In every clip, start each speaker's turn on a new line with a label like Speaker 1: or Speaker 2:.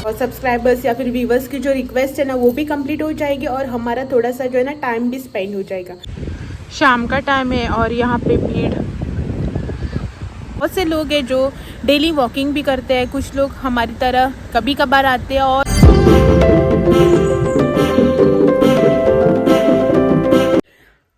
Speaker 1: और सब्सक्राइबर्स या फिर व्यूवर्स की जो रिक्वेस्ट है ना वो भी कंप्लीट हो जाएगी और हमारा थोड़ा सा जो है ना टाइम भी स्पेंड हो जाएगा। शाम का टाइम है और यहाँ पे भीड़ बहुत से लोग हैं जो डेली वॉकिंग भी करते हैं। कुछ लोग हमारी तरह कभी कभार आते हैं। और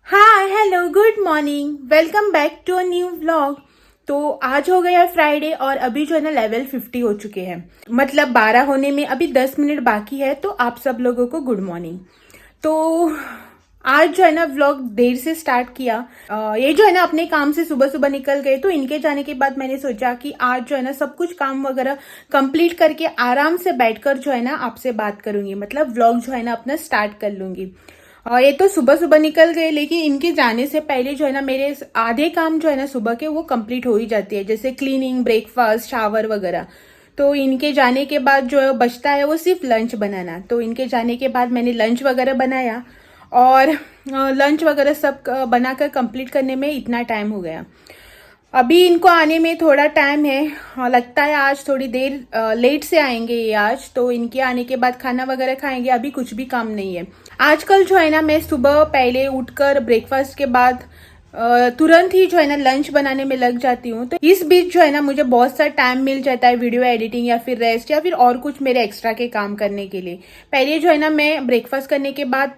Speaker 1: hi hello good morning, welcome back to a new vlog. तो आज हो गया फ्राइडे और अभी जो है ना लेवल 50 हो चुके हैं, मतलब 12 होने में अभी 10 मिनट बाकी है। तो आप सब लोगों को गुड मॉर्निंग। तो आज जो है ना व्लॉग देर से स्टार्ट किया। ये जो है ना अपने काम से सुबह सुबह निकल गए, तो इनके जाने के बाद मैंने सोचा कि आज जो है ना सब कुछ काम वगैरह कंप्लीट करके आराम से बैठकर जो है ना आपसे बात करूंगी, मतलब व्लॉग जो है ना अपना स्टार्ट कर लूंगी। ये तो सुबह सुबह निकल गए, लेकिन इनके जाने से पहले जो है ना मेरे आधे काम जो है ना सुबह के वो कंप्लीट हो ही जाती है, जैसे क्लीनिंग, ब्रेकफास्ट, शावर वगैरह। तो इनके जाने के बाद जो बचता है वो सिर्फ लंच बनाना। तो इनके जाने के बाद मैंने लंच वगैरह बनाया और लंच वगैरह सब बनाकर कंप्लीट करने में इतना टाइम हो गया। अभी इनको आने में थोड़ा टाइम है, लगता है आज थोड़ी देर लेट से आएंगे ये आज। तो इनके आने के बाद खाना वगैरह खाएंगे, अभी कुछ भी काम नहीं है। आजकल जो है ना मैं सुबह पहले उठकर ब्रेकफास्ट के बाद तुरंत ही जो है ना लंच बनाने में लग जाती हूँ। तो इस बीच जो है ना मुझे बहुत सा टाइम मिल जाता है वीडियो एडिटिंग या फिर रेस्ट या फिर और कुछ मेरे एक्स्ट्रा के काम करने के लिए। पहले जो है ना मैं ब्रेकफास्ट करने के बाद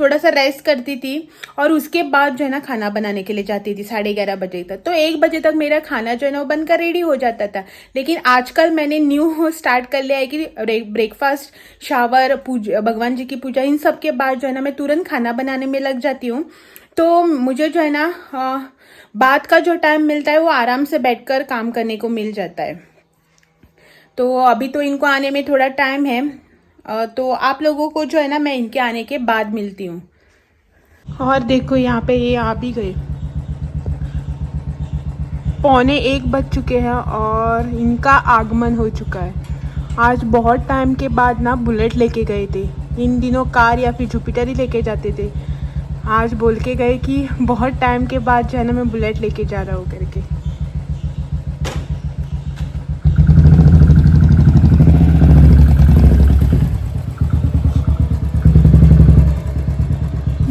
Speaker 1: थोड़ा सा रेस्ट करती थी और उसके बाद जो है ना खाना बनाने के लिए जाती थी 11:30 बजे तक। तो 1 बजे तक मेरा खाना जो है ना वो बनकर रेडी हो जाता था। लेकिन आजकल मैंने न्यू स्टार्ट कर लिया है कि ब्रेकफास्ट, शावर, पूजा, भगवान जी की पूजा, इन सब के बाद जो है ना मैं तुरंत खाना बनाने में लग जाती हूँ। तो मुझे जो है ना बाद का जो टाइम मिलता है वो आराम से बैठकर काम करने को मिल जाता है। तो अभी तो इनको आने में थोड़ा टाइम है, तो आप लोगों को जो है ना मैं इनके आने के बाद मिलती हूँ। और देखो यहाँ पे ये आ भी गए, 12:45 बज चुके हैं और इनका आगमन हो चुका है। आज बहुत टाइम के बाद ना बुलेट लेके गए थे। इन दिनों कार या फिर जुपिटर ही लेके जाते थे। आज बोल के गए कि बहुत टाइम के बाद जो है ना मैं बुलेट लेके जा रहा हूँ करके।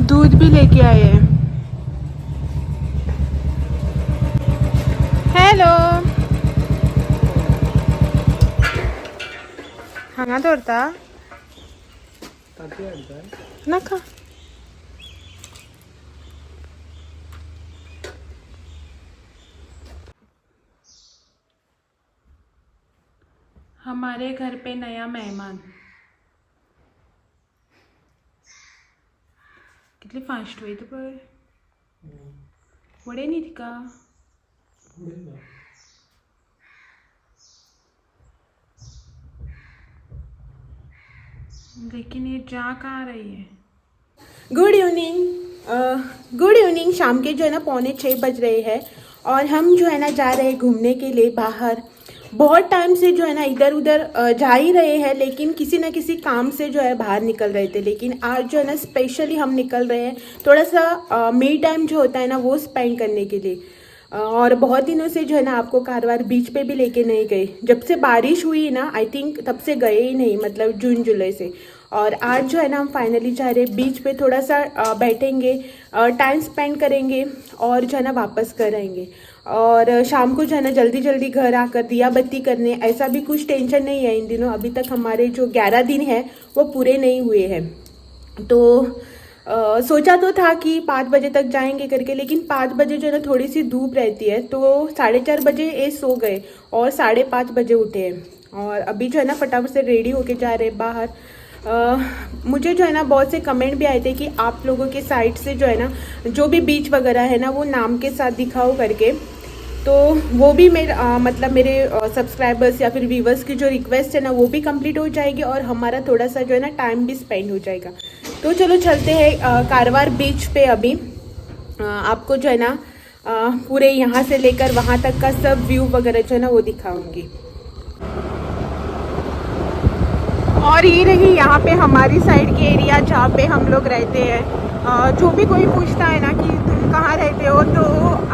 Speaker 1: दूध भी लेके आए हैं। हेलो, हाँ तोड़ता ना खा। हमारे घर पे नया मेहमान। कितली फास्ट हुई तो पर वड़े नहीं थी का। लेकिन ये जा कहाँ रही है। Good evening, good evening. शाम के जो है ना 5:45 बज रहे हैं और हम जो है ना जा रहे हैं घूमने के लिए बाहर। बहुत टाइम से जो है ना इधर उधर जा ही रहे हैं, लेकिन किसी ना किसी काम से जो है बाहर निकल रहे थे। लेकिन आज जो है ना स्पेशली हम निकल रहे हैं थोड़ा सा मी टाइम जो होता है ना वो स्पेंड करने के लिए। और बहुत दिनों से जो है ना आपको कारवार बीच पे भी लेके नहीं गए। जब से बारिश हुई ना आई थिंक तब से गए ही नहीं, मतलब जून जुलाई से। और आज जो है ना हम फाइनली जा रहे हैं बीच पे, थोड़ा सा बैठेंगे, टाइम स्पेंड करेंगे और जो है ना वापस कर आएंगे। और शाम को जो है ना जल्दी जल्दी घर आकर दिया बत्ती करने, ऐसा भी कुछ टेंशन नहीं है इन दिनों। अभी तक हमारे जो 11 दिन है वो पूरे नहीं हुए हैं। तो सोचा तो था कि 5 बजे तक जाएंगे करके, लेकिन 5 बजे जो है ना थोड़ी सी धूप रहती है, तो 4:30 बजे ये सो गए और 5:30 बजे उठे हैं। और अभी जो है ना फटाफट से रेडी होके जा रहे हैं बाहर। मुझे जो है ना बहुत से कमेंट भी आए थे कि आप लोगों के साइड से जो है ना जो भी बीच वगैरह है ना वो नाम के साथ दिखाओ करके। तो वो भी मतलब मेरे सब्सक्राइबर्स या फिर व्यूवर्स की जो रिक्वेस्ट है ना वो भी कंप्लीट हो जाएगी और हमारा थोड़ा सा जो है ना टाइम भी स्पेंड हो जाएगा। तो चलो चलते हैं कारवार बीच पे। अभी आपको जो है ना पूरे यहाँ से लेकर वहाँ तक का सब व्यू वगैरह जो है ना वो दिखाऊंगी। और ये रही यहाँ पे हमारी साइड के एरिया जहाँ पे हम लोग रहते हैं। जो भी कोई पूछता है ना कि तुम कहाँ रहते हो, तो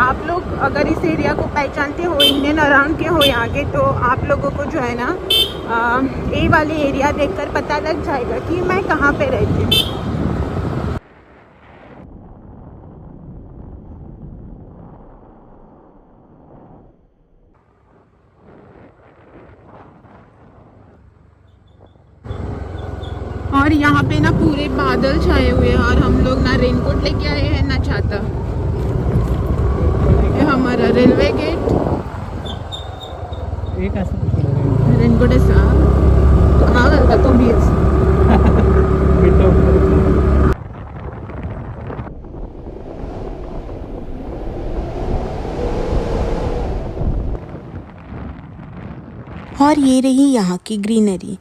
Speaker 1: आप लोग अगर इस एरिया को पहचानते हो, इंडियन अराउंड के हो यहाँ के, तो आप लोगों को जो है ना ये वाले एरिया देखकर पता लग जाएगा कि मैं कहाँ पे रहती हूँ। और यहाँ पे ना पूरे बादल छाए हुए हैं और हम लोग ना रेनकोट लेके आए हैं ना छाता। ये हमारा रेलवे गेट। रेनकोट ऐसा तो भी और ये रही यहाँ की ग्रीनरी।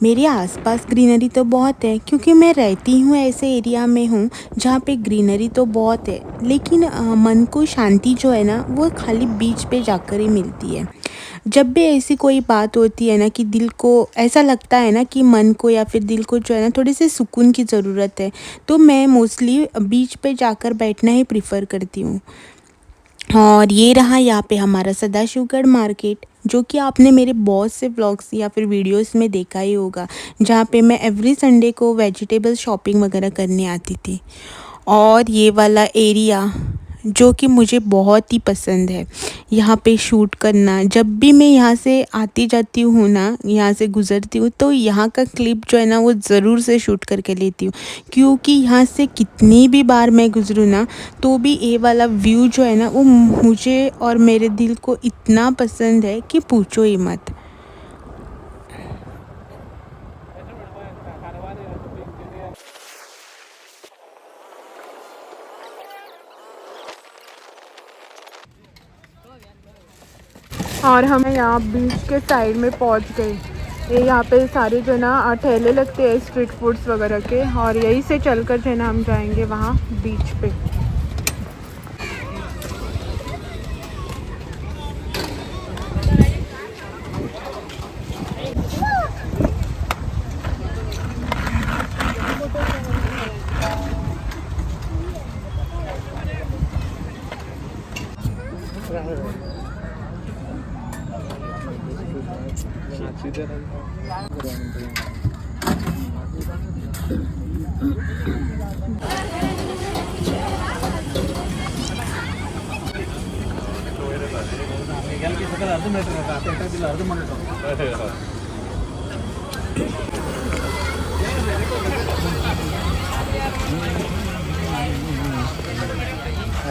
Speaker 1: मेरे आसपास ग्रीनरी तो बहुत है क्योंकि मैं रहती हूँ ऐसे एरिया में हूँ जहाँ पे ग्रीनरी तो बहुत है, लेकिन मन को शांति जो है ना वो खाली बीच पे जाकर ही मिलती है। जब भी ऐसी कोई बात होती है ना कि दिल को ऐसा लगता है ना कि मन को या फिर दिल को जो है ना थोड़ी सी सुकून की ज़रूरत है, तो मैं मोस्टली बीच पे जाकर बैठना ही प्रिफ़र करती हूँ। और ये रहा यहाँ पे हमारा सदाशिवगढ़ मार्केट, जो कि आपने मेरे बहुत से व्लॉग्स या फिर वीडियोस में देखा ही होगा, जहाँ पे मैं एवरी संडे को वेजिटेबल शॉपिंग वगैरह करने आती थी। और ये वाला एरिया जो कि मुझे बहुत ही पसंद है, यहाँ पे शूट करना। जब भी मैं यहाँ से आती जाती हूँ ना, यहाँ से गुज़रती हूँ, तो यहाँ का क्लिप जो है ना वो ज़रूर से शूट करके लेती हूँ, क्योंकि यहाँ से कितनी भी बार मैं गुज़रूँ ना तो भी ये वाला व्यू जो है ना वो मुझे और मेरे दिल को इतना पसंद है कि पूछो ही मत। और हम यहाँ बीच के साइड में पहुँच गए। ये यहाँ पे सारे जो ना ठेले लगते हैं स्ट्रीट फूड्स वगैरह के, और यहीं से चलकर जो है ना हम जाएंगे वहाँ बीच पे।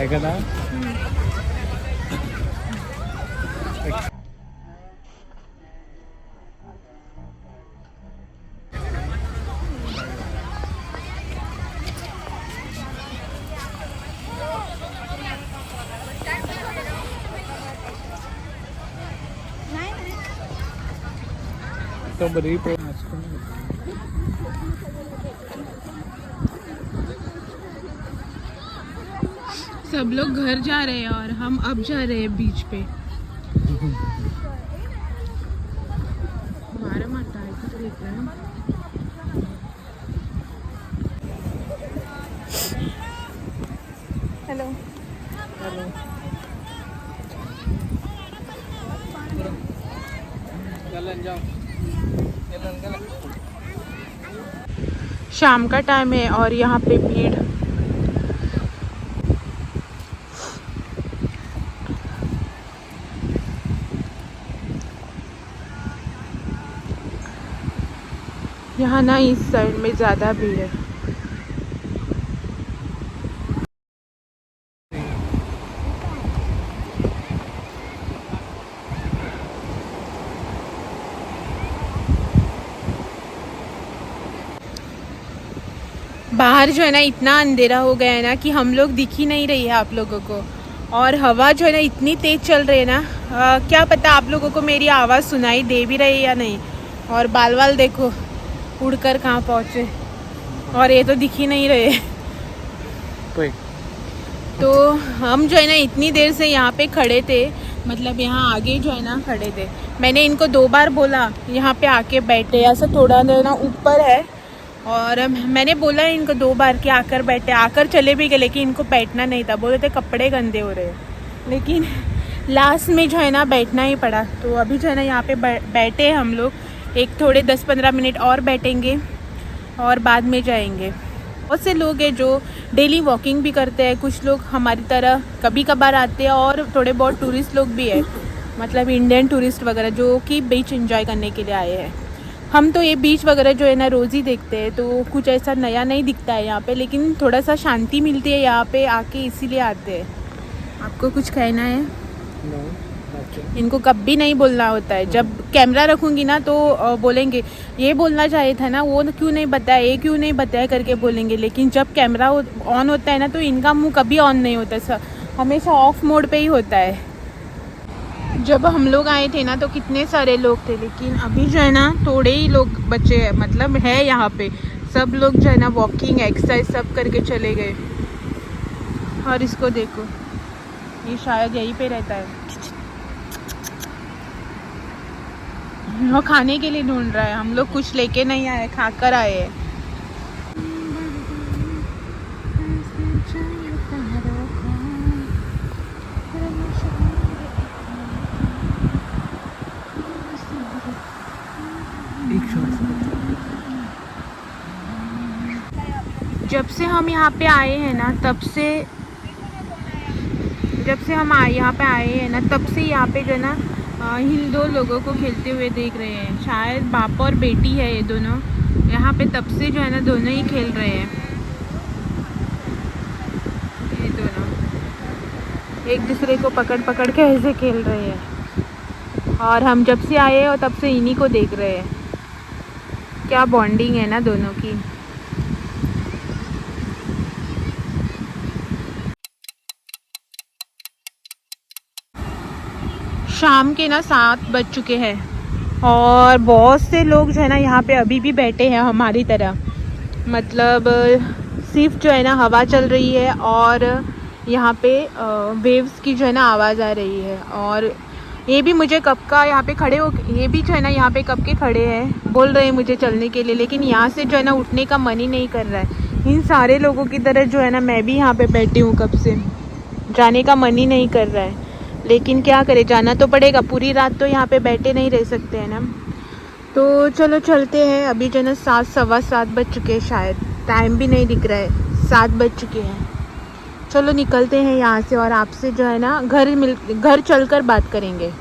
Speaker 2: కదా तो बड़ी
Speaker 1: सब लोग घर जा रहे हैं और हम अब जा रहे हैं बीच पे। हमारा माता है तो देख रहे हैं। Hello hello. शाम का टाइम है और यहाँ पे भीड़। यहाँ ना इस साइड में ज़्यादा भीड़ है। बाहर जो है ना इतना अंधेरा हो गया है ना कि हम लोग दिख ही नहीं रही है आप लोगों को, और हवा जो है ना इतनी तेज़ चल रही है ना, क्या पता आप लोगों को मेरी आवाज़ सुनाई दे भी रही है या नहीं। और बाल वाल देखो उड़कर कहाँ पहुँचे, और ये तो दिख ही नहीं रहे। तो हम जो है ना इतनी देर से यहाँ पे खड़े थे, मतलब यहाँ आगे जो है ना खड़े थे। मैंने इनको 2 बार बोला यहाँ पे आके बैठे, ऐसा थोड़ा ना ऊपर है, और मैंने बोला इनको 2 बार कि आकर बैठे, आकर चले भी गए, लेकिन इनको बैठना नहीं था, बोले थे कपड़े गंदे हो रहे हैं। लेकिन लास्ट में जो है ना बैठना ही पड़ा। तो अभी जो है ना यहाँ पे बैठे हम लोग। एक थोड़े 10-15 मिनट और बैठेंगे और बाद में जाएंगे। बहुत से लोग हैं जो डेली वॉकिंग भी करते हैं, कुछ लोग हमारी तरह कभी कभार आते हैं और थोड़े बहुत टूरिस्ट लोग भी हैं, मतलब इंडियन टूरिस्ट वगैरह जो कि बीच एंजॉय करने के लिए आए हैं। हम तो ये बीच वगैरह जो है ना रोज़ ही देखते हैं, तो कुछ ऐसा नया नहीं दिखता है यहाँ पे, लेकिन थोड़ा सा शांति मिलती है यहाँ पे आके, इसीलिए आते हैं। आपको कुछ कहना है? इनको कभी नहीं बोलना होता है। जब कैमरा रखूँगी ना तो बोलेंगे ये बोलना चाहिए था ना, वो क्यों नहीं बताया, ये क्यों नहीं बताया करके बोलेंगे। लेकिन जब कैमरा ऑन होता है ना तो इनका मुंह कभी ऑन नहीं होता, सब हमेशा ऑफ मोड पे ही होता है। जब हम लोग आए थे ना तो कितने सारे लोग थे, लेकिन अभी जो है ना थोड़े ही लोग बचे हैं, मतलब है यहाँ पे। सब लोग जो है ना वॉकिंग एक्सरसाइज सब करके चले गए। और इसको देखो, ये शायद यहीं पे रहता है, वो खाने के लिए ढूंढ रहा है। हम लोग कुछ लेके नहीं आए, खाकर आए हैं। जब से हम यहाँ पे आए हैं ना तब से यहाँ पे आए हैं ना तब से यहाँ पे जो है ना हिंदू लोगों को खेलते हुए देख रहे हैं। शायद बाप और बेटी है ये दोनों, यहाँ पे तब से जो है ना दोनों ही खेल रहे हैं। ये दोनों एक दूसरे को पकड़ पकड़ के ऐसे खेल रहे हैं, और हम जब से आए और तब से इन्हीं को देख रहे हैं। क्या बॉन्डिंग है ना दोनों की। शाम के ना 7 बज चुके हैं और बहुत से लोग जो है ना यहाँ पे अभी भी बैठे हैं हमारी तरह, मतलब सिर्फ जो है ना हवा चल रही है और यहाँ पे वेव्स की जो है ना आवाज़ आ रही है। और ये भी मुझे कब का यहाँ पे खड़े हो, ये भी जो है ना यहाँ पे कब के खड़े हैं, बोल रहे हैं मुझे चलने के लिए, लेकिन यहाँ से जो है ना उठने का मन ही नहीं कर रहा है। इन सारे लोगों की तरह जो है ना मैं भी यहाँ पे बैठी हूँ कब से, जाने का मन ही नहीं कर रहा है। लेकिन क्या करें, जाना तो पड़ेगा, पूरी रात तो यहाँ पे बैठे नहीं रह सकते हैं ना। तो चलो चलते हैं। अभी जो है ना 7 सवा 7 बज चुके हैं, शायद टाइम भी नहीं दिख रहा है, 7 बज चुके हैं। चलो निकलते हैं यहाँ से और आपसे जो है ना घर चलकर बात करेंगे।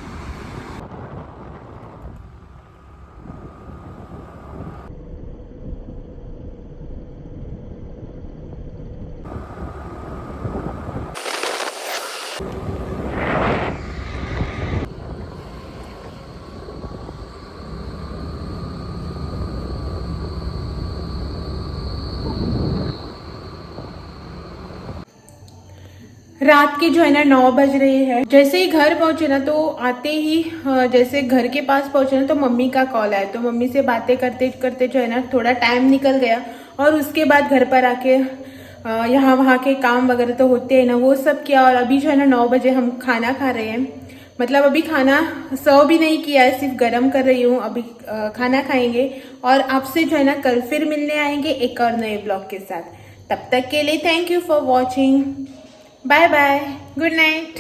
Speaker 1: रात के जो है ना 9 बज रहे हैं। जैसे ही घर पहुंचे ना तो आते ही जैसे घर के पास पहुंचे ना तो मम्मी का कॉल आया, तो मम्मी से बातें करते करते जो है ना थोड़ा टाइम निकल गया। और उसके बाद घर पर आके यहाँ वहाँ के काम वगैरह तो होते हैं ना, वो सब किया। और अभी जो है ना 9 बजे हम खाना खा रहे हैं, मतलब अभी खाना सर्व भी नहीं किया है, सिर्फ गर्म कर रही हूँ। अभी खाना खाएंगे और आपसे जो है ना कल फिर मिलने आएंगे एक और नए ब्लॉग के साथ। तब तक के लिए thank you for watching. Bye bye, good night.